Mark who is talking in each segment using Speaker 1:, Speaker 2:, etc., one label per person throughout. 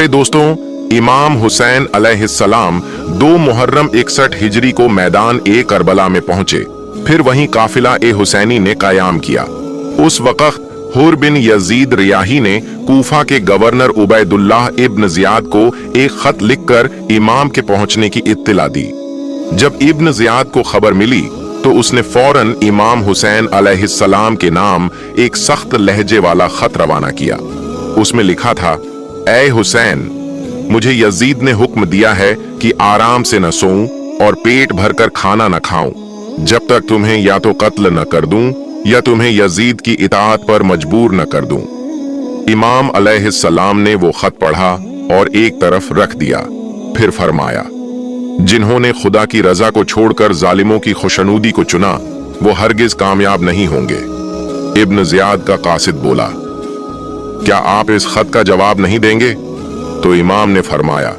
Speaker 1: दोस्तों, इमाम हुसैन अलैहिस्सलाम 2 मुहर्रम 61 हिजरी को मैदान ए करबला में पहुंचे। फिर वहीं काफिला ए हुसैनी ने कायाम किया। उस वक्त हुर बिन यजीद रियाही ने कूफा के गवर्नर उबैदुल्लाह इब्न जियाद को एक खत लिखकर इमाम के पहुंचने की इत्तिला दी। जब इब्न जियाद को खबर मिली तो उसने फौरन इमाम हुसैन अलैहिस्सलाम के नाम एक सख्त लहजे वाला खत रवाना किया। उसमें लिखा था, ऐ हुसैन, मुझे यजीद ने हुक्म दिया है कि आराम से न सोऊं और पेट भरकर खाना न खाऊं जब तक तुम्हें या तो कत्ल न कर दूं या तुम्हें यजीद की इताअत पर मजबूर न कर दूं। इमाम अलैहिस्सलाम ने वो खत पढ़ा और एक तरफ रख दिया। फिर फरमाया, जिन्होंने खुदा की रजा को छोड़कर जालिमों की खुशनुदी को चुना वो हरगिज कामयाब नहीं होंगे। इब्न जियाद का कासिद बोला, क्या आप इस खत का जवाब नहीं देंगे? तो इमाम ने फरमाया,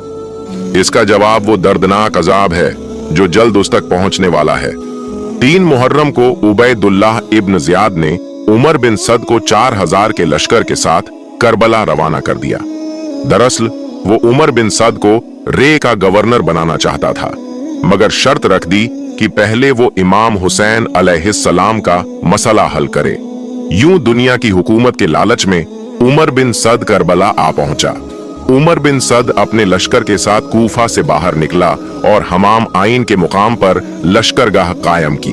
Speaker 1: इसका जवाब वो दर्दनाक अजाब है जो जल्द उस तक पहुंचने वाला है। 3 मुहर्रम को उबैदुल्लाह इब्न जियाद ने उमर बिन सद को 4000 के लश्कर के साथ करबला रवाना कर दिया। दरअसल वो उमर बिन सद को रे का गवर्नर बनाना चाहता था, मगर शर्त रख दी कि पहले वो इमाम हुसैन अलैहिस्सलाम का मसला हल करे। यूं दुनिया की हुकूमत के लालच में उमर बिन सद करबला आ पहुंचा। उमर बिन सद अपने लश्कर के साथ कूफा से बाहर निकला और हमाम आइन के मुकाम पर लश्करगाह कायम की।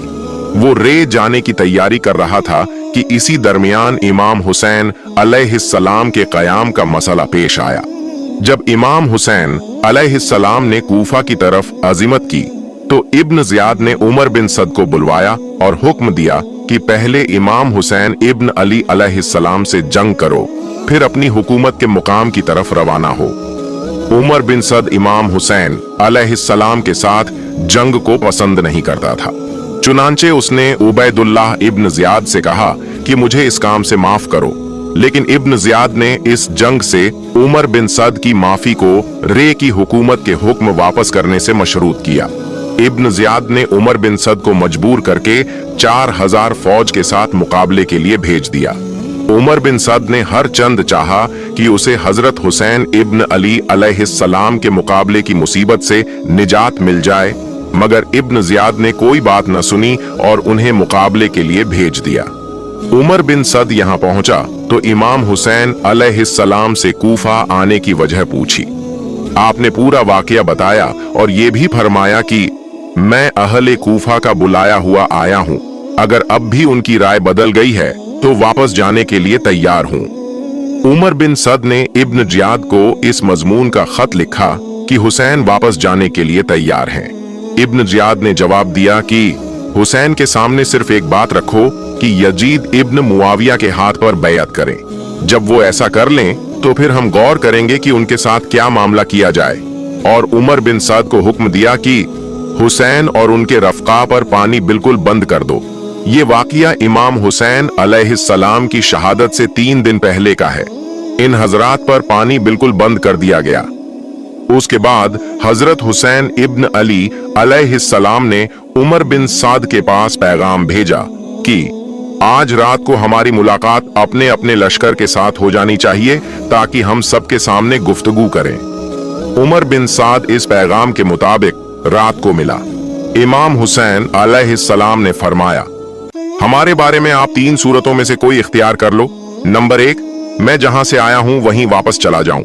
Speaker 1: वो रे जाने की तैयारी कर रहा था कि इसी दरमियान इमाम हुसैन अलैहिस्सलाम के कयाम का मसला पेश आया। जब इमाम हुसैन अलैहिस्सलाम ने कूफा की तरफ अज़ीमत की तो इब्न जियाद ने उमर बिन सद को बुलवाया और हुक्म दिया कि पहले इमाम हुसैन इब्न अली अलैहिस्सलाम से जंग करो, फिर अपनी हुकूमत के मुकाम की तरफ रवाना हो। उमर बिन सद इमाम हुसैन अलैहिस्सलाम के साथ जंग को पसंद नहीं करता था। चुनांचे उसने उबैदुल्लाह इब्न जियाद से कहा कि मुझे इस काम से माफ करो, लेकिन इब्न जियाद ने इस जंग से उमर बिन सद की माफी को रे की हुकूमत के हुक्म वापस करने से मशरूत किया। इब्न जियाद ने उमर बिन सद को मजबूर करके 4000 फौज के साथ मुकाबले के लिए भेज दिया। उमर बिन सद ने हर चंद चाहा कि उसे हजरत हुसैन इब्न अली अलैहिस्सलाम के मुकाबले की मुसीबत से निजात मिल जाए, मगर इब्न जियाद ने कोई बात न सुनी और उन्हें मुकाबले के लिए भेज दिया। उमर बिन सद यहाँ पहुंचा तो इमाम हुसैन अलैहिस्सलाम से कूफा आने की वजह पूछी। आपने पूरा वाकया बताया और ये भी फरमाया कि मैं अहले कूफा का बुलाया हुआ आया हूँ, अगर अब भी उनकी राय बदल गई है तो वापस जाने के लिए तैयार हूँ। उमर बिन सद ने इब्न जियाद को इस मजमून का खत लिखा कि हुसैन वापस जाने के लिए तैयार हैं। इब्न जियाद ने जवाब दिया कि हुसैन के सामने सिर्फ एक बात रखो कि यजीद इब्न मुआविया के हाथ पर बैयत करें। जब वो ऐसा कर लें तो फिर हम गौर करेंगे कि उनके साथ क्या मामला किया जाए। और उमर बिन सद को हुक्म दिया कि हुसैन और उनके रफ़क़ा पर पानी बिल्कुल बंद कर दो। ये वाकया इमाम हुसैन अलैहिस्सलाम की शहादत से 3 दिन पहले का है। इन हजरात पर पानी बिल्कुल बंद कर दिया गया। उसके बाद हजरत हुसैन इब्न अली अलैहिस्सलाम ने उमर बिन सद के पास पैगाम भेजा कि आज रात को हमारी मुलाकात अपने अपने लश्कर के साथ हो जानी चाहिए ताकि हम सबके सामने गुफ्तगू करें। उमर बिन सद इस पैगाम के मुताबिक रात को मिला। इमाम हुसैन अलैहिस्सलाम ने फरमाया, हमारे बारे में आप 3 सूरतों में से कोई इख्तियार कर लो। नंबर 1, मैं जहां से आया हूं वहीं वापस चला जाऊं।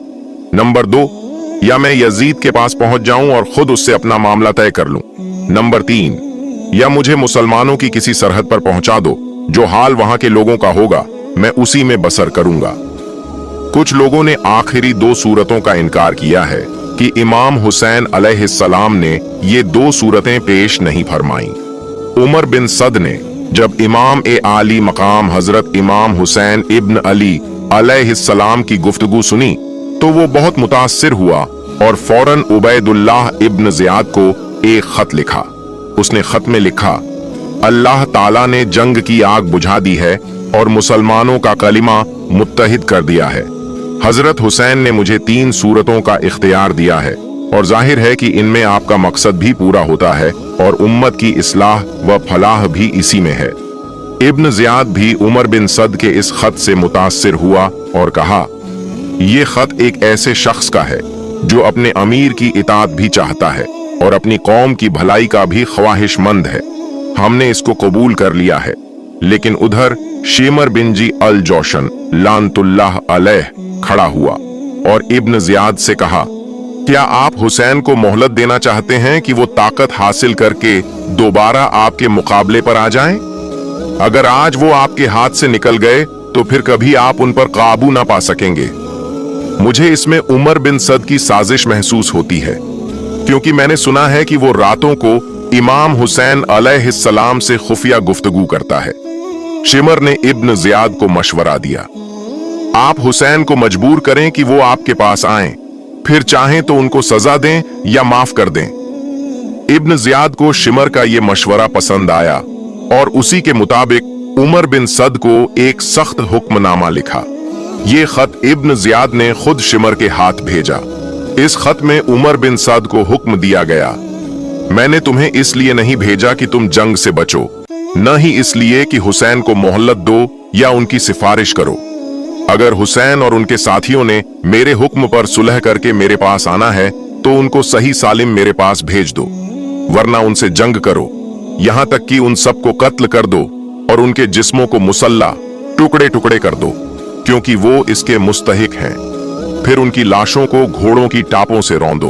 Speaker 1: नंबर 2, या मैं यजीद के पास पहुंच जाऊं और खुद उससे अपना मामला तय कर लूं। नंबर 3, या मुझे मुसलमानों की किसी सरहद पर पहुंचा दो, जो हाल वहां के लोगों का होगा मैं उसी में बसर करूंगा। कुछ लोगों ने आखिरी 2 सूरतों का इनकार किया है कि इमाम हुसैन अलैहिस्सलाम ने ये 2 सूरतें पेश नहीं फरमाई। उमर बिन सद ने जब इमाम ए आली मकाम हजरत इमाम हुसैन इब्न अली अलैहिस्सलाम की गुफ्तगू सुनी तो वो बहुत मुतासिर हुआ और फौरन उबैदुल्लाह इब्न जियाद को एक खत लिखा। उसने खत में लिखा, अल्लाह ताला ने जंग की आग बुझा दी है और मुसलमानों का कलिमा मुत्तहिद कर दिया है। हजरत हुसैन ने मुझे 3 सूरतों का इख्तियार दिया है और जाहिर है कि इनमें आपका मकसद भी पूरा होता है और उम्मत की इस्लाह व फलाह भी इसी में है। इब्न जियाद भी उमर बिन सद के इस खत से मुतासिर हुआ और कहा, ये खत एक ऐसे शख्स का है जो अपने अमीर की इताअत भी चाहता है और अपनी कौम की भलाई का भी ख्वाहिशमंद है। हमने इसको कबूल कर लिया है। लेकिन उधर शिमर बिन जी अल जोशन लानतुल्लाह अलैह खड़ा हुआ और इब्न जियाद से कहा, क्या आप हुसैन को मोहलत देना चाहते हैं कि वो ताकत हासिल करके दोबारा आपके मुकाबले पर आ जाएं? अगर आज वो आपके हाथ से निकल गए तो फिर कभी आप उन पर काबू ना पा सकेंगे। मुझे इसमें उमर बिन सद की साजिश महसूस होती है, क्योंकि मैंने सुना है कि वो रातों को इमाम हुसैन अलैहिस्सलाम से खुफिया गुफ्तगू करता है। शिमर ने इब्न जियाद को मशवरा दिया, आप हुसैन को मजबूर करें कि वो आपके पास आएं, फिर चाहें तो उनको सजा दें या माफ कर दें। इब्न जियाद को शिमर का ये मशवरा पसंद आया और उसी के मुताबिक उमर बिन सद को एक सख्त हुक्मनामा लिखा। ये खत इब्न जियाद ने खुद शिमर के हाथ भेजा। इस खत में उमर बिन सद को हुक्म दिया गया, मैंने तुम्हें इसलिए नहीं भेजा कि तुम जंग से बचो, न ही इसलिए कि हुसैन को मोहलत दो या उनकी सिफारिश करो। अगर हुसैन और उनके साथियों ने मेरे हुक्म पर सुलह करके मेरे पास आना है तो उनको सही सालिम मेरे पास भेज दो, वरना उनसे जंग करो, यहां तक कि उन सबको कत्ल कर दो और उनके जिस्मों को मुसल्ला टुकड़े टुकड़े कर दो, क्योंकि वो इसके मुस्तहिक हैं। फिर उनकी लाशों को घोड़ों की टापों से रौंदो।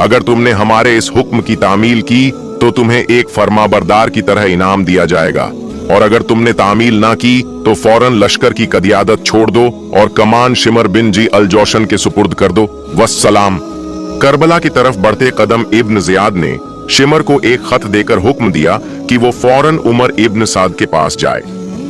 Speaker 1: अगर तुमने हमारे इस हुक्म की तामील की तो तुम्हें एक फरमाबरदार की तरह इनाम दिया जाएगा, और अगर तुमने तामील ना की तो फौरन लश्कर की कदियादत छोड़ दो और कमान शिमर बिन जी अल जोशन के सुपुर्द कर दो। वस्सलाम। करबला की तरफ बढ़ते कदम इब्न जियाद ने शिमर को एक खत देकर हुक्म दिया कि वो फौरन उमर इब्न साद के पास जाए।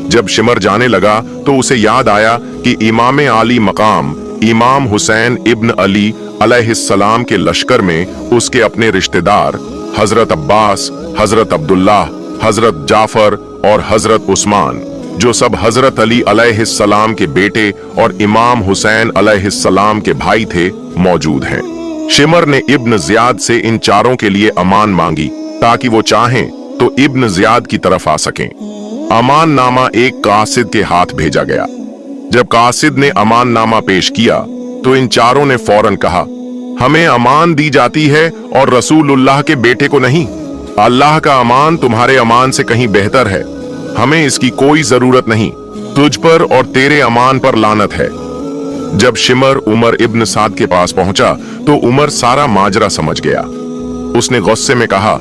Speaker 1: जब शिमर जाने लगा तो उसे याद आया कि इमाम आली मकाम इमाम हुसैन इब्न अली अलैहिस्सलाम के लश्कर में उसके अपने रिश्तेदार हजरत अब्बास, हजरत अब्दुल्लाह, हजरत जाफर और हजरत उस्मान, जो सब हजरत अली अलैहिस्सलाम के बेटे और इमाम हुसैन अलैहिस्सलाम के भाई थे, मौजूद हैं। शिमर ने इब्न जियाद से इन चारों के लिए अमान मांगी ताकि वो चाहें तो इब्न जियाद की तरफ आ सकें। अमान नामा एक कासिद के हाथ भेजा गया। जब कासिद ने अमान नामा पेश किया तो इन चारों ने फौरन कहा, हमें अमान दी जाती है और रसूलुल्लाह के बेटे को नहीं। अल्लाह का अमान तुम्हारे अमान से कहीं बेहतर है, हमें इसकी कोई जरूरत नहीं। तुझ पर और तेरे अमान पर लानत है। जब शिमर उमर इब्न साद के पास पहुंचा तो उमर सारा माजरा समझ गया। उसने गुस्से में कहा,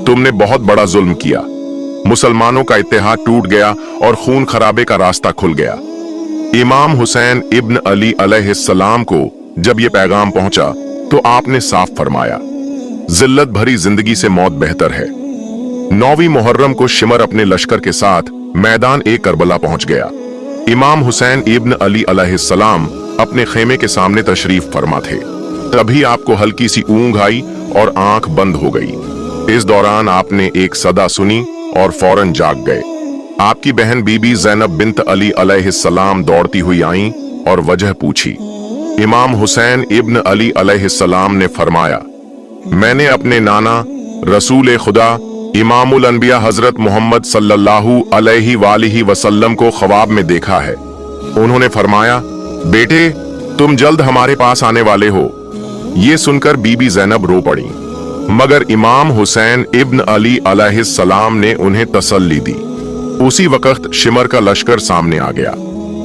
Speaker 1: तुमने बहुत बड़ा जुल्म किया। मुसलमानों का इत्तेहाद टूट गया और खून खराबे का रास्ता खुल गया। इमाम हुसैन इब्न अली अलैहिस्सलाम को जब ये पैगाम पहुंचा तो आपने साफ फरमाया, जिल्लत भरी जिंदगी से मौत बेहतर है। 9वीं मुहर्रम को शिमर अपने लश्कर के साथ मैदान ए करबला पहुंच गया। इमाम हुसैन इब्न अली अलैहिस्सलाम अपने खेमे के सामने तशरीफ फरमा थे। तभी आपको हल्की सी ऊंघ आई और आंख बंद हो गई। इस दौरान आपने एक सदा सुनी और फौरन जाग गए। आपकी बहन बीबी ज़ैनब बिन्त अली अलैहिस्सलाम दौड़ती हुई आईं और वजह पूछी। इमाम हुसैन इब्न अली अलैहिस्सलाम ने फरमाया, मैंने अपने नाना रसूल खुदा इमामुल अनबिया हजरत मोहम्मद सल्लल्लाहु अलैहि वालिहि वसल्लम को ख्वाब में देखा है। उन्होंने फरमाया, बेटे तुम जल्द हमारे पास आने वाले हो। ये सुनकर बीबी ज़ैनब रो पड़ी, मगर इमाम हुसैन इब्न अली अलैहिस्सलाम ने उन्हें तसल्ली दी। उसी वक्त शिमर का लश्कर सामने आ गया।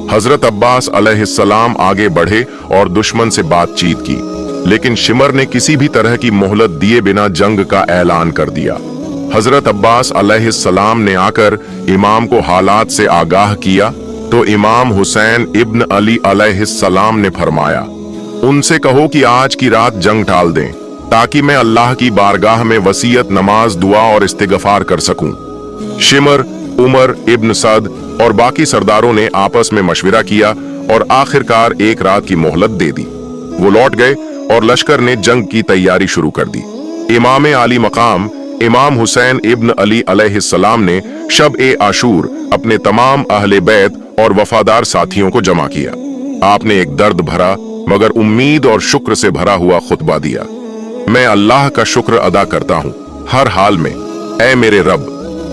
Speaker 1: हजरत अब्बास अलैहिस्सलाम आगे बढ़े और दुश्मन से बातचीत की, लेकिन शिमर ने किसी भी तरह की मोहलत दिए बिना जंग का ऐलान कर दिया। हजरत अब्बास अलैहिस्सलाम ने आकर इमाम को हालात से आगाह किया तो इमाम हुसैन इब्न अली अलैहिस्सलाम ने फरमाया, उनसे कहो कि आज की रात जंग टाल दें ताकि मैं अल्लाह की बारगाह में वसीयत, नमाज, दुआ और इस्तिगफार कर सकूं। शिमर, उमर इब्न सद और बाकी सरदारों ने आपस में मशविरा किया और आखिरकार एक रात की मोहलत दे दी। वो लौट गए और लश्कर ने जंग की तैयारी शुरू कर दी। इमाम आली मकाम इमाम हुसैन इब्न अली अलैहिस्सलाम ने शब ए आशूर अपने तमाम अहले बैत और वफादार साथियों को जमा किया। आपने एक दर्द भरा मगर उम्मीद और शुक्र से भरा हुआ खुतबा दिया। मैं अल्लाह का शुक्र अदा करता हूँ हर हाल में। ऐ मेरे रब,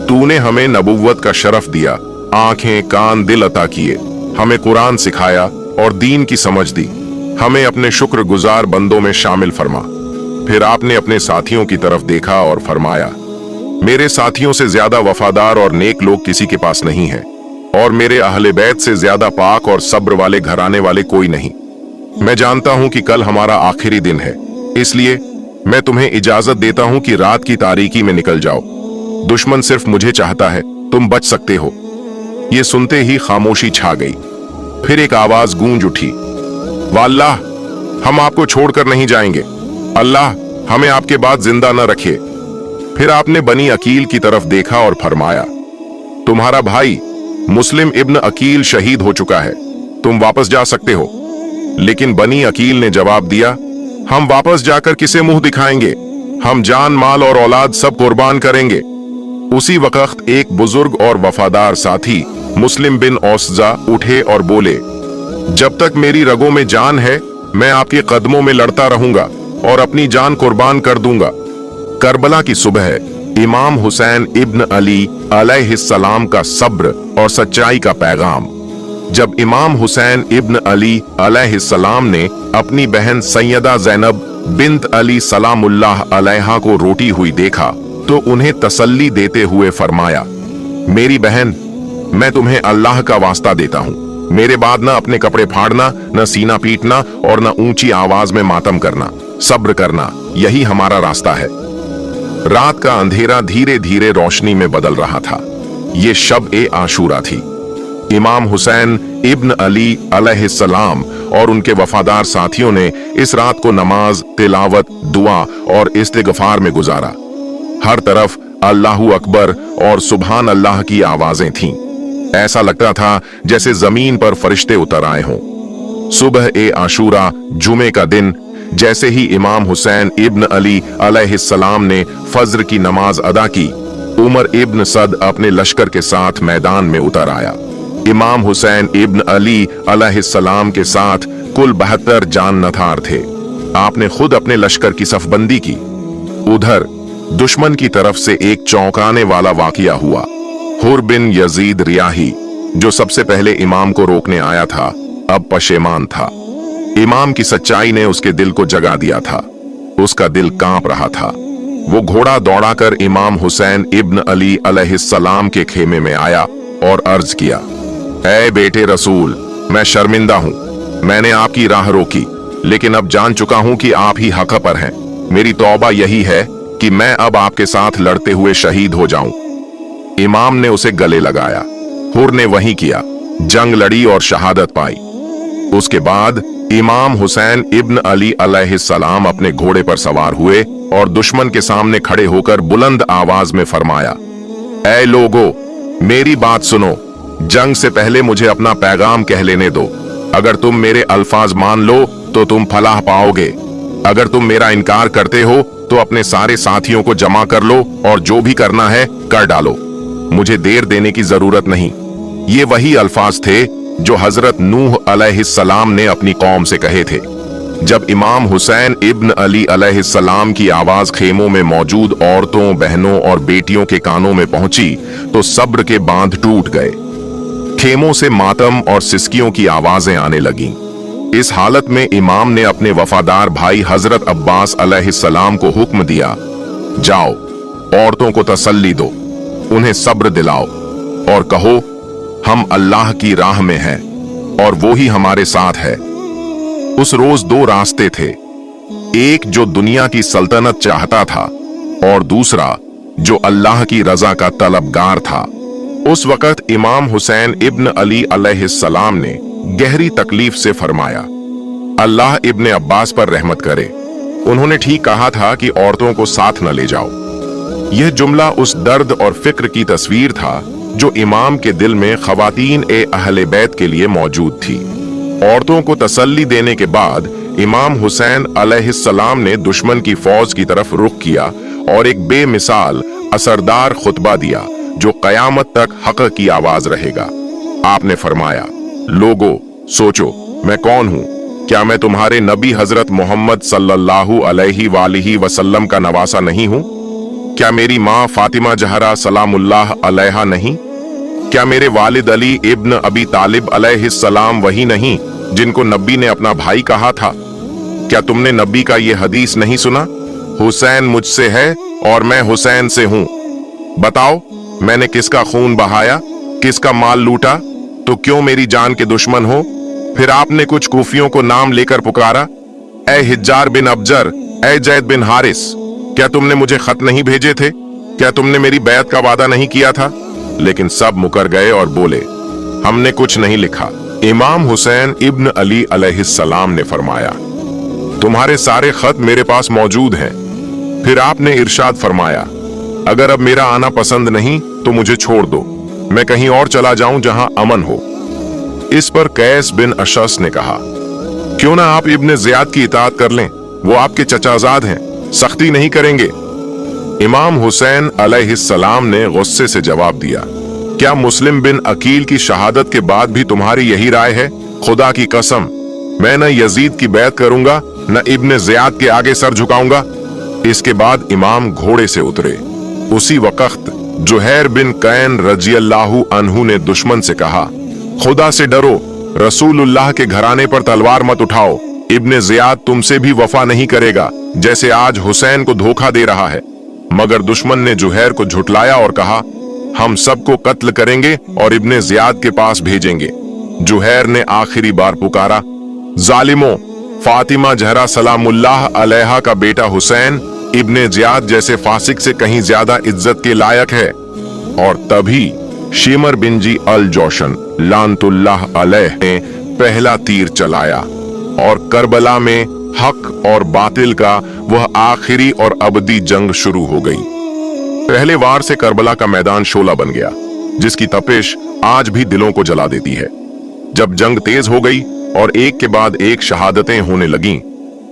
Speaker 1: तूने हमें नबुव्वत का शरफ दिया, आंखें, कान, दिल अता किए, हमें कुरान सिखाया, और दीन की समझ दी। हमें अपने शुक्रगुजार बंदों में शामिल फरमा। फिर आपने अपने साथियों की तरफ देखा और फरमाया, मेरे साथियों से ज्यादा वफादार और नेक लोग किसी के पास नहीं है, और मेरे अहले बैत से ज्यादा पाक और सब्र वाले घराने वाले कोई नहीं। मैं जानता हूं कि कल हमारा आखिरी दिन है, इसलिए मैं तुम्हें इजाजत देता हूं कि रात की तारीकी में निकल जाओ। दुश्मन सिर्फ मुझे चाहता है, तुम बच सकते हो। ये सुनते ही खामोशी छा गई। फिर एक आवाज गूंज उठी, वाल्लाह, हम आपको छोड़कर नहीं जाएंगे। अल्लाह हमें आपके बाद जिंदा न रखे। फिर आपने बनी अकील की तरफ देखा और फरमाया, तुम्हारा भाई मुस्लिम इब्न अकील शहीद हो चुका है, तुम वापस जा सकते हो। लेकिन बनी अकील ने जवाब दिया, हम वापस जाकर किसे मुंह दिखाएंगे? हम जान, माल और औलाद सब कुर्बान करेंगे। उसी वक्त एक बुजुर्ग और वफादार साथी मुस्लिम बिन औसजा उठे और बोले, जब तक मेरी रगों में जान है मैं आपके कदमों में लड़ता रहूंगा और अपनी जान कुर्बान कर दूंगा। करबला की सुबह इमाम हुसैन इब्न अली अलैहिस्सलाम का सब्र और सच्चाई का पैगाम। जब इमाम हुसैन इब्न अली अलैहिस्सलाम ने अपनी बहन सैयदा ज़ैनब बिन्त अली सलामुल्लाह अलैहा को रोटी हुई देखा तो उन्हें तसल्ली देते हुए फरमाया, मेरी बहन, मैं तुम्हें अल्लाह का वास्ता देता हूँ, मेरे बाद न अपने कपड़े फाड़ना, न सीना पीटना और न ऊंची आवाज में मातम करना। सब्र करना, यही हमारा रास्ता है। रात का अंधेरा धीरे धीरे रोशनी में बदल रहा था। ये शब-ए-आशूरा थी। इमाम हुसैन इब्न अली अलैहिस्सलाम और उनके वफादार साथियों ने इस रात को नमाज, तिलावत, दुआ और इस्तिगफार में गुजारा। हर तरफ अल्लाहू अकबर और सुभान अल्लाह की आवाजें थीं। ऐसा लगता था जैसे जमीन पर फरिश्ते उतर आए हों। सुबह-ए-आशूरा, जुमे का दिन, जैसे ही इमाम हुसैन इब्न अली अलैहिस्सलाम ने फज्र की नमाज अदा की, उमर इब्न सद अपने लश्कर के साथ मैदान में उतर आया। इमाम हुसैन इब्न अली अलैहिस्सलाम के साथ कुल 72 जान-नथार थे। आपने खुद अपने लश्कर की सफबंदी की। उधर दुश्मन की तरफ से एक चौंकाने वाला वाकया हुआ। हुर बिन यजीद रियाही, जो सबसे पहले इमाम को रोकने आया था, अब पशेमान था। इमाम की सच्चाई ने उसके दिल को जगा दिया था। उसका दिल कांप रहा था। वो घोड़ा दौड़ाकर इमाम हुसैन इब्न अली अलैहिस्सलाम के खेमे में आया और अर्ज किया, ऐ बेटे रसूल, मैं शर्मिंदा हूं। मैंने आपकी राह रोकी, लेकिन अब जान चुका हूं कि आप ही हक पर हैं। मेरी तौबा यही है कि मैं अब आपके साथ लड़ते हुए शहीद हो जाऊं। इमाम ने उसे गले लगाया। हुर ने वही किया, जंग लड़ी और शहादत पाई। उसके बाद इमाम हुसैन इब्न अली अलैहिस्सलाम अपने घोड़े पर सवार हुए और दुश्मन के सामने खड़े होकर बुलंद आवाज में फरमाया, ऐ लोगो, मेरी बात सुनो। जंग से पहले मुझे अपना पैगाम कह लेने दो। अगर तुम मेरे अल्फाज मान लो तो तुम फलाह पाओगे। अगर तुम मेरा इनकार करते हो तो अपने सारे साथियों को जमा कर लो और जो भी करना है कर डालो। मुझे देर देने की जरूरत नहीं। ये वही अल्फाज थे जो हजरत नूह अलैहिस्सलाम ने अपनी कौम से कहे थे। जब इमाम हुसैन इब्न अली अलैहिस्सलाम की आवाज खेमों में मौजूद औरतों, बहनों और बेटियों के कानों में पहुंची तो सब्र के बांध टूट गए। खेमों से मातम और सिसकियों की आवाजें आने लगीं। इस हालत में इमाम ने अपने वफादार भाई हजरत अब्बास अलैहिस्सलाम को हुक्म दिया, जाओ, औरतों को तसल्ली दो, उन्हें सब्र दिलाओ और कहो, हम अल्लाह की राह में हैं और वो ही हमारे साथ है। उस रोज दो रास्ते थे, एक जो दुनिया की सल्तनत चाहता था और दूसरा जो अल्लाह की रजा का तलबगार था। उस वक्त इमाम हुसैन इब्न अली अलैहिस्सलाम ने गहरी तकलीफ से फरमाया, अल्लाह इब्न अब्बास पर रहमत करे। उन्होंने ठीक कहा था कि औरतों को साथ न ले जाओ। यह जुमला उस दर्द और फिक्र की तस्वीर था जो इमाम के दिल में खवातीन ए अहले बैत के लिए मौजूद थी। औरतों को तसल्ली देने के बाद इमाम हुसैन अलैहिस्सलाम ने दुश्मन की फौज की तरफ रुख किया और एक बेमिसाल असरदार खुतबा दिया जो कयामत तक हक की आवाज रहेगा। आपने फरमाया, लोगो, सोचो, मैं कौन हूं? क्या मैं तुम्हारे नबी हजरत मोहम्मद सल्लल्लाहु अलैहि वसल्लम का नवासा नहीं हूं? क्या मेरी माँ फातिमा जहरा सलामुल्लाह अलैहा नहीं? क्या मेरे वालिद अली इब्न अबी तालिब अलैहिस्सलाम वही नहीं जिनको नबी ने अपना भाई कहा था? क्या तुमने नबी का ये हदीस नहीं सुना? हुसैन मुझसे है और मैं हुसैन से हूं। बताओ, मैंने किसका खून बहाया, किसका माल लूटा, तो क्यों मेरी जान के दुश्मन हो? फिर आपने कुछ कूफियों को नाम लेकर पुकारा, ए हिज्जार बिन अबजर, ए जैद बिन हारिस, क्या तुमने मुझे खत नहीं भेजे थे? क्या तुमने मेरी बैत का वादा नहीं किया था? लेकिन सब मुकर गए और बोले, हमने कुछ नहीं लिखा। इमाम हुसैन इब्न अली अलैहिस्सलाम ने फरमाया, तुम्हारे सारे खत मेरे पास मौजूद हैं। फिर आपने इरशाद फरमाया, अगर अब मेरा आना पसंद नहीं तो मुझे छोड़ दो, मैं कहीं और चला जाऊं जहां अमन हो। इस पर कैस बिन अशस ने कहा, क्यों ना आप इब्ने ज़ियाद की इताअत कर लें, वो आपके चचाजाद हैं, सख्ती नहीं करेंगे। इमाम हुसैन अलैहिस्सलाम ने गुस्से से जवाब दिया, क्या मुस्लिम बिन अकील की शहादत के बाद भी तुम्हारी यही राय है? खुदा की कसम, मैं न यजीद की बैत करूंगा न इब्ने ज़ियाद के आगे सर झुकाऊंगा। इसके बाद इमाम घोड़े से उतरे। उसी वक्त जुहैर बिन कैन रजियल्लाहु अन्हु ने दुश्मन से कहा, खुदा से डरो, रसूलुल्लाह के घराने पर तलवार मत उठाओ। इब्ने ज़ियाद तुमसे भी वफा नहीं करेगा, जैसे आज हुसैन को धोखा दे रहा है। मगर दुश्मन ने जुहैर को झुटलाया और कहा, हम सबको कत्ल करेंगे और इब्ने ज़ियाद के पास भेजेंगे। जुहैर ने आखिरी बार पुकारा, जालिमों, फातिमा जहरा सलामुल्लाह अलैहा का बेटा हुसैन इब्ने ज़ियाद जैसे फासिक से कहीं ज्यादा इज्जत के लायक है। और तभी शिमर बिन जी अल जोशन लानतुल्लाह अलैह ने पहला तीर चलाया और करबला में हक और बातिल का वह आखिरी और अबदी जंग शुरू हो गई। पहले वार से करबला का मैदान शोला बन गया, जिसकी तपिश आज भी दिलों को जला देती है। जब जंग तेज हो गई और एक के बाद एक शहादतें होने लगीं,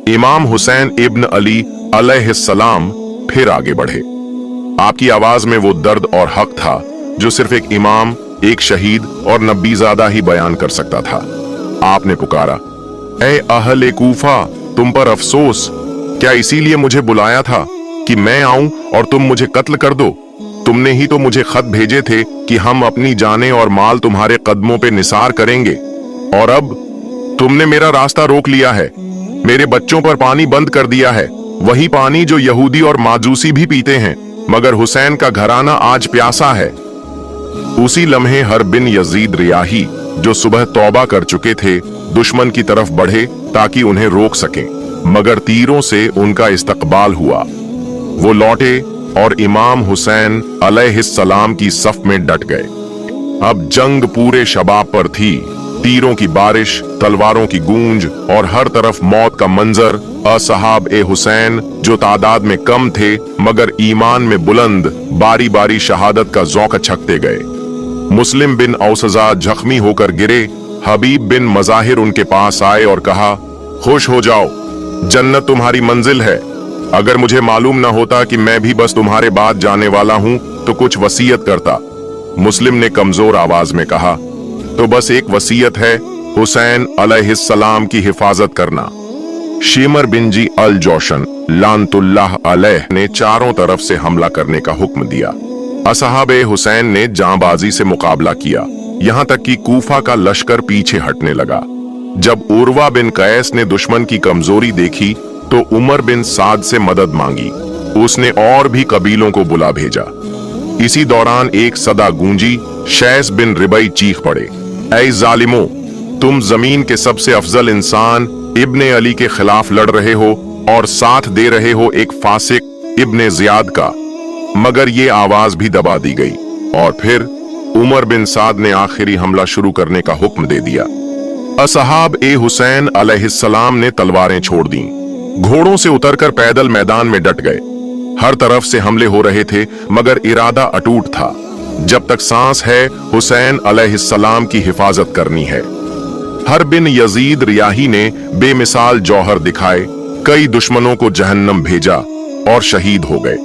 Speaker 1: इमाम हुसैन इब्न अली अलैहिस्सलाम फिर आगे बढ़े। आपकी आवाज में वो दर्द और हक था जो सिर्फ एक इमाम, एक शहीद और नबीज़ादा ही बयान कर सकता था। आपने पुकारा, ए अहले कूफा, तुम पर अफसोस, क्या इसीलिए मुझे बुलाया था कि मैं आऊं और तुम मुझे कत्ल कर दो? तुमने ही तो मुझे खत भेजे थे कि हम अपनी जानें और माल तुम्हारे कदमों पे निसार करेंगे, और अब तुमने मेरा रास्ता रोक लिया है, मेरे बच्चों पर पानी बंद कर दिया है, वही पानी जो यहूदी और माजूसी भी पीते हैं, मगर हुसैन का घराना आज प्यासा है। उसी लम्हे हर बिन यजीद रियाही, जो सुबह तौबा कर चुके थे, दुश्मन की तरफ बढ़े ताकि उन्हें रोक सकें, मगर तीरों से उनका इस्तकबाल हुआ। वो लौटे और इमाम हुसैन अलैहिस्सलाम की सफ में डट गए। अब जंग पूरे शबाब पर थी। तीरों की बारिश, तलवारों की गूंज और हर तरफ मौत का मंजर। असहाब ए हुसैन, जो तादाद में कम थे मगर ईमान में बुलंद, बारी बारी शहादत का ज़ौक़ छकते गए। मुस्लिम बिन औसजा जख्मी होकर गिरे। हबीब बिन मज़ाहिर उनके पास आए और कहा, खुश हो जाओ, जन्नत तुम्हारी मंजिल है। अगर मुझे मालूम न होता कि मैं भी बस तुम्हारे बाद जाने वाला हूं तो कुछ वसीयत करता। मुस्लिम ने कमजोर आवाज में कहा, तो बस एक वसीयत है, हुसैन अलैहिस्सलाम की हिफाजत करना। शिमर बिन जी अल जोशन लानतुल्लाह अलैह ने चारों तरफ से हमला करने का हुक्म दिया। असहाबे हुसैन ने जांबाजी से मुकाबला किया, यहां तक कि कूफा का लश्कर पीछे हटने लगा। जब उर्वा बिन कैस ने दुश्मन की कमजोरी देखी तो उमर बिन साद से मदद मांगी। उसने और भी कबीलों को बुला भेजा। इसी दौरान एक सदा गूंजी। शैस बिन रिबई चीख पड़े, ऐ जालिमों, तुम जमीन के सबसे अफजल इंसान इब्ने अली के खिलाफ लड़ रहे हो और साथ दे रहे हो एक फासिक इब्ने ज़ियाद का। मगर ये आवाज भी दबा दी गई और फिर उमर बिन साद ने आखिरी हमला शुरू करने का हुक्म दे दिया। असहाब ए हुसैन अलैहिस्सलाम ने तलवारें छोड़ दी, घोड़ों से उतरकर पैदल मैदान में डट गए। हर तरफ से हमले हो रहे थे मगर इरादा अटूट था, जब तक सांस है हुसैन अलैहिस्सलाम की हिफाजत करनी है। हर बिन यजीद रियाही ने बेमिसाल जौहर दिखाए, कई दुश्मनों को जहन्नम भेजा और शहीद हो गए।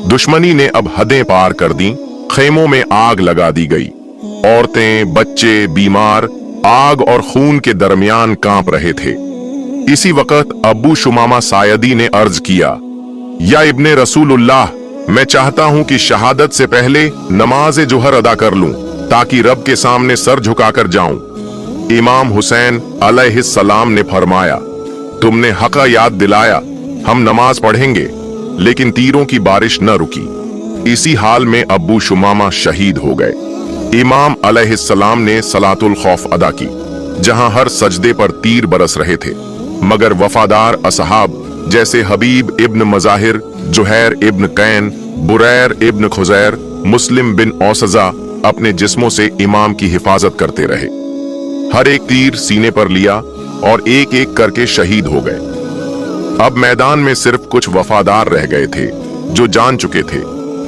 Speaker 1: दुश्मनी ने अब हदें पार कर दी, खेमों में आग लगा दी गई। औरतें, बच्चे, बीमार आग और खून के दरमियान कांप रहे थे। इसी वक्त अबू शुमामा सायदी ने अर्ज किया, या इब्ने रसूलुल्लाह, मैं चाहता हूं कि शहादत से पहले नमाज जोहर अदा कर लूं ताकि रब के सामने सर झुकाकर जाऊं। इमाम हुसैन अलैहिस्सलाम ने फरमाया, तुमने हक़ याद दिलाया, हम नमाज पढ़ेंगे। लेकिन तीरों की बारिश न रुकी। इसी हाल में अब्बू शुमामा शहीद हो गए। इमाम अलैहिस्सलाम ने सलातुल खौफ अदा की, जहां हर सजदे पर तीर बरस रहे थे, मगर वफादार असहाब जैसे हबीब इब्न मज़ाहिर, जुहैर इब्न कैन, बुरैर इब्न खुजैर, मुस्लिम बिन औसजा अपने जिस्मों से इमाम की हिफाजत करते रहे। हर एक तीर सीने पर लिया और एक एक करके शहीद हो गए। अब मैदान में सिर्फ कुछ वफादार रह गए थे जो जान चुके थे,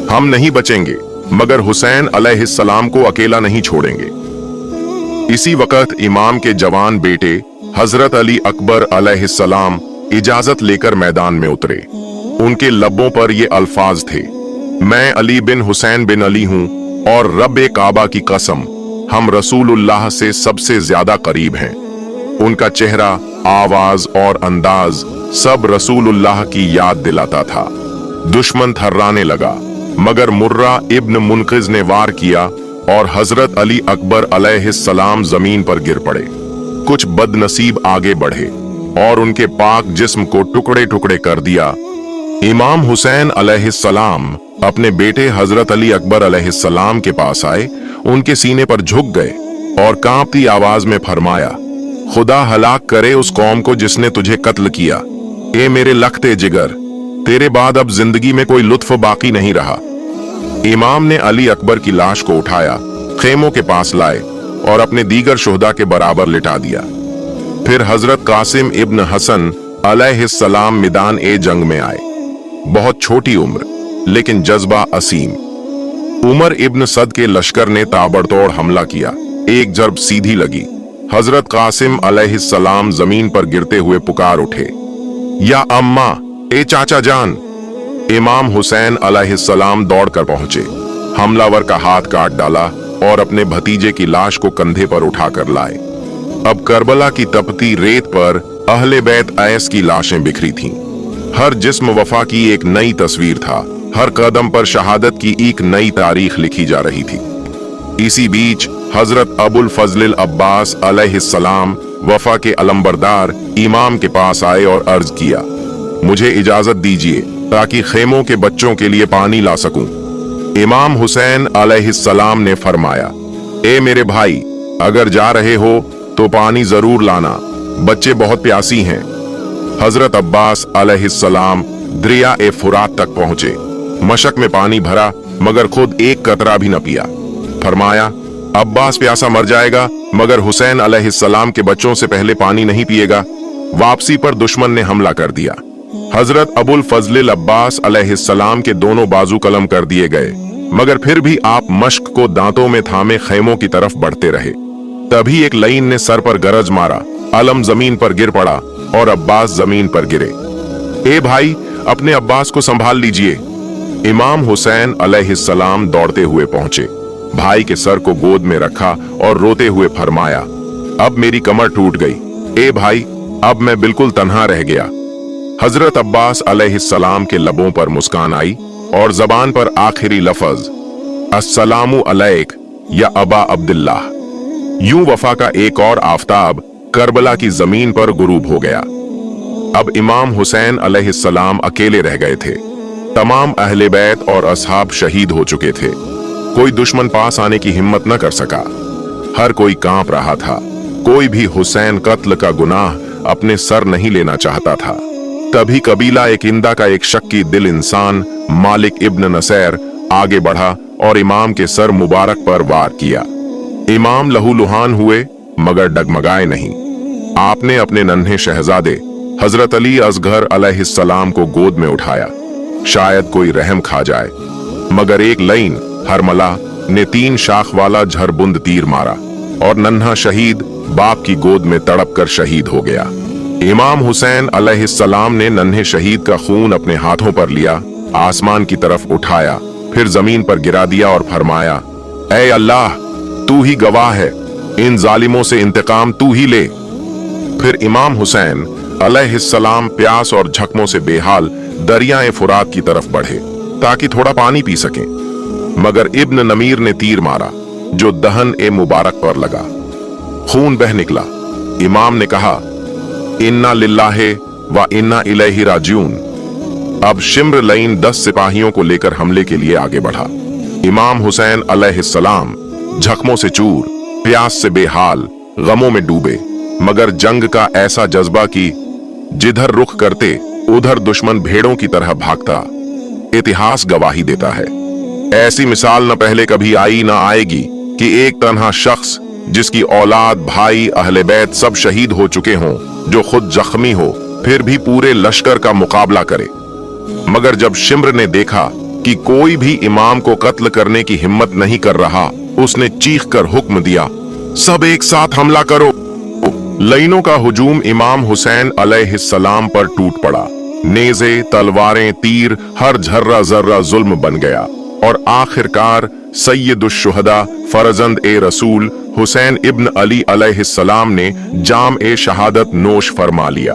Speaker 1: हम नहीं बचेंगे मगर हुसैन अलैहिस्सलाम को अकेला नहीं छोड़ेंगे। इसी वक्त इमाम के जवान बेटे हजरत अली अकबर अलैहिस्सलाम इजाजत लेकर मैदान में उतरे। उनके लब्बों पर ये अल्फाज थे, मैं अली बिन हुसैन बिन अली हूं और रब काबा की कसम, हम रसूलुल्लाह से सबसे ज्यादा करीब हैं। उनका चेहरा, आवाज और अंदाज सब रसूलुल्लाह की याद दिलाता था। दुश्मन थर्राने लगा, मगर मुर्रा इब्न मुनकिज ने वार किया और हजरत अली अकबर अलैहिस्सलाम जमीन पर गिर पड़े। कुछ बदनसीब आगे बढ़े और उनके पाक जिस्म को टुकड़े टुकड़े कर दिया। इमाम हुसैन अलैहिस्सलाम अपने बेटे हजरत अली अकबर अलैहिस्सलाम के पास आए, उनके सीने पर झुक गए और कांपती आवाज में फरमाया, खुदा हलाक करे उस कौम को जिसने तुझे कत्ल किया। ए मेरे लखते जिगर, तेरे बाद अब जिंदगी में कोई लुत्फ बाकी नहीं रहा। इमाम ने अली अकबर की लाश को उठाया, खेमों के पास लाए और अपने दीगर शुहदा के बराबर लिटा दिया। फिर हजरत कासिम इब्न हसन अलैहिस्सलाम मैदान ए जंग में आए। बहुत छोटी उम्र लेकिन जज्बा असीम। उमर इब्न सद के लश्कर ने ताबड़तोड़ हमला किया, एक जर्ब सीधी लगी। हजरत कासिम अलैहिस्सलाम जमीन पर गिरते हुए पुकार उठे, या अम्मा, ए चाचा जान। इमाम हुसैन अलैहिस्सलाम दौड़कर पहुंचे, हमलावर का हाथ काट डाला और अपने भतीजे की लाश को कंधे पर उठाकर लाए। अब करबला की तपती रेत पर अहले बैत ऐस की लाशें बिखरी थीं। हर जिस्म वफा की एक नई तस्वीर था, हर कदम पर शहादत की एक नई तारीख लिखी जा रही थी। इसी बीच हजरत अबुल फजल अब्बास अलैहिस्सलाम वफा के अलंबरदार इमाम के पास आए और अर्ज किया, मुझे इजाजत दीजिए ताकि खेमों के बच्चों के लिए पानी ला सकूं। इमाम हुसैन अलैहिस्सलाम ने फरमाया, ए मेरे भाई, अगर जा रहे हो तो पानी जरूर लाना, बच्चे बहुत प्यासी हैं। हजरत अब्बास अलैहिस्सलाम दरिया ए फुरात तक पहुंचे, मशक में पानी भरा मगर खुद एक कतरा भी न पिया। फरमाया, अब्बास प्यासा मर जाएगा मगर हुसैन अलैहिस्सलाम के बच्चों से पहले पानी नहीं पिएगा। वापसी पर दुश्मन ने हमला कर दिया। हजरत अबुल फजल अब्बास अलैहिस्सलाम के दोनों बाजू कलम कर दिए गए, मगर फिर भी आप मश्क को दांतों में थामे खेमों की तरफ बढ़ते रहे। तभी एक लईन ने सर पर गरज मारा, अलम जमीन पर गिर पड़ा और अब्बास जमीन पर गिरे। ए भाई, अपने अब्बास को संभाल लीजिए। इमाम हुसैन अलैहिस्सलाम दौड़ते हुए पहुंचे, भाई के सर को गोद में रखा और रोते हुए फरमाया, अब मेरी कमर टूट गई। ए भाई, अब मैं बिल्कुल तन्हा रह गया। हजरत अब्बास अलैहिस्सलाम के लबों पर मुस्कान आई और जबान पर आखिरी लफ्ज अस्सलामु अलैक या अबा अब्दुल्लाह। यूं वफा का एक और आफताब करबला की जमीन पर गुरूब हो गया। अब इमाम हुसैन अलैहिस्सलाम अकेले रह गए थे। तमाम अहले बैत और असहाब शहीद हो चुके थे। कोई दुश्मन पास आने की हिम्मत न कर सका। हर कोई कांप रहा था। कोई भी हुसैन कत्ल का गुनाह अपने सर नहीं लेना चाहता था। तभी कबीला एकिंदा का एक शक्की दिल इंसान मालिक इब्न नसैर आगे बढ़ा और इमाम के सर मुबारक पर वार किया। इमाम लहूलुहान हुए मगर डगमगाए नहीं। आपने अपने नन्हे शहजादे हजरत अली असगर अलैहिस्सलाम को गोद में उठाया। शायद कोई रहम खा जाए, मगर एक लईन हरमला ने 3 शाख वाला झरबुंद तीर मारा और नन्हा शहीद बाप की गोद में तड़प कर शहीद हो गया। इमाम हुसैन अलैहिस्सलाम ने नन्हे शहीद का खून अपने हाथों पर लिया, आसमान की तरफ उठाया, फिर जमीन पर गिरा दिया और फरमाया, ऐ अल्लाह, तू ही गवाह है, इन जालिमों से इंतकाम तू ही ले। फिर इमाम हुसैन अलैहिस्सलाम प्यास और झकमों से बेहाल दरियाए फुरात की तरफ बढ़े ताकि थोड़ा पानी पी सकें, मगर इब्न नमीर ने तीर मारा जो दहन ए मुबारक पर लगा। खून बह निकला। इमाम ने कहा, इन्ना लिल्लाहि व इन्ना इलैहि राजिऊन। अब शिम्र लईन 10 सिपाहियों को लेकर हमले के लिए आगे बढ़ा। इमाम हुसैन अलैहिस्सलाम जख्मों से चूर, प्यास से बेहाल, गमों में डूबे, मगर जंग का ऐसा जज्बा कि जिधर रुख करते उधर दुश्मन भेड़ों की तरह भागता। इतिहास गवाही देता है, ऐसी मिसाल न पहले कभी आई न आएगी कि एक तन्हा शख्स जिसकी औलाद, भाई, अहले बैत सब शहीद हो चुके हों, जो खुद जख्मी हो, फिर भी पूरे लश्कर का मुकाबला करे। मगर जब शिम्र ने देखा कि कोई भी इमाम को कत्ल करने की हिम्मत नहीं कर रहा, उसने चीख कर हुक्म दिया, सब एक साथ हमला करो। लईनों का हुजूम इमाम हुसैन अलैहिस्सलाम पर टूट पड़ा। नेज़े, तलवारें, तीर, हर झर्रा जर्रा जुल्म बन गया और आखिरकार सैयदुश्शुहदा फरजंद ए रसूल हुसैन इब्न अली अलैहिस्सलाम ने जाम ए शहादत नोश फरमा लिया।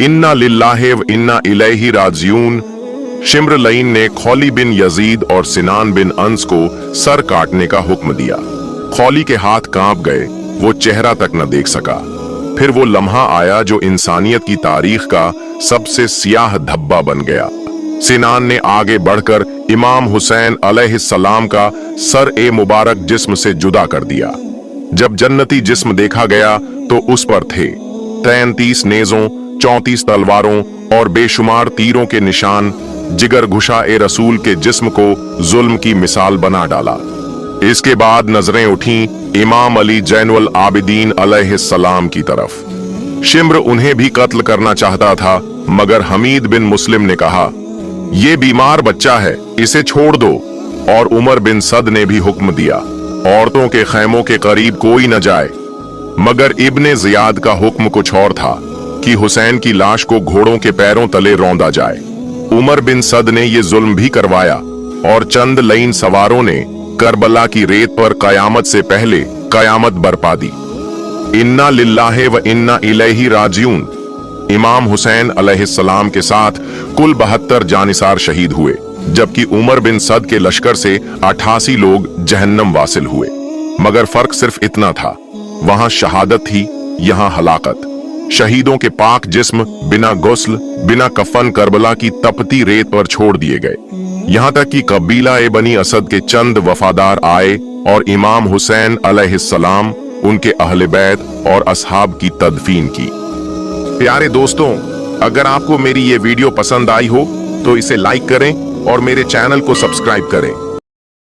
Speaker 1: इन्ना लिल्लाहि व इन्ना इलैहि राजिऊन। शिम्र लईन ने खौली बिन यजीद और सिनान बिन अंस को सर काटने का हुक्म दिया। खौली के हाथ कांप गए, वो चेहरा तक न देख सका। फिर वो लम्हा आया जो इंसानियत की तारीख का सबसे सियाह धब्बा बन गया। सिनान ने आगे बढ़कर इमाम हुसैन अलैहिस्सलाम का सर ए मुबारक जिस्म से जुदा कर दिया। जब जन्नती जिस्म देखा गया तो उस पर थे 33 नेज़ों, 34 तलवारों और बेशुमार तीरों के निशान। जिगर घुशा ए रसूल के जिस्म को जुल्म की मिसाल बना डाला। इसके बाद नजरें उठीं इमाम अली जैनुल आबिदीन अलैहिस्सलाम की तरफ। शिम्र उन्हें भी कत्ल करना चाहता था, मगर हमीद बिन मुस्लिम ने कहा, ये बीमार बच्चा है, इसे छोड़ दो। और उमर बिन सद ने भी हुक्म दिया, औरतों के खैमों के करीब कोई न जाए। मगर इब्ने जियाद का हुक्म कुछ और था कि हुसैन की लाश को घोड़ों के पैरों तले रौंदा जाए। उमर बिन सद ने ये जुल्म भी करवाया और चंद लईन सवारों ने करबला की रेत पर कयामत से पहले कयामत बरपा दी। इन्ना लिल्लाहि व इन्ना इलैहि राजिऊन। इमाम हुसैन अलैहिस्सलाम के साथ कुल 72 जानिसार शहीद हुए, जबकि उमर बिन सद के लश्कर से 88 लोग जहन्नम वासिल हुए। मगर फर्क सिर्फ इतना था, वहां शहादत थी, यहां हलाकत। शहीदों के पाक जिस्म बिना गुस्ल, बिना कफन करबला की तपती रेत पर छोड़ दिए गए। यहां तक कि कबीला ए बनी असद के चंद वफादार आए और इमाम हुसैन अलैहिस्सलाम, उनके अहले बैत और असहाब की तदफीन की। प्यारे दोस्तों, अगर आपको मेरी ये वीडियो पसंद आई हो तो इसे लाइक करें और मेरे चैनल को सब्सक्राइब करें।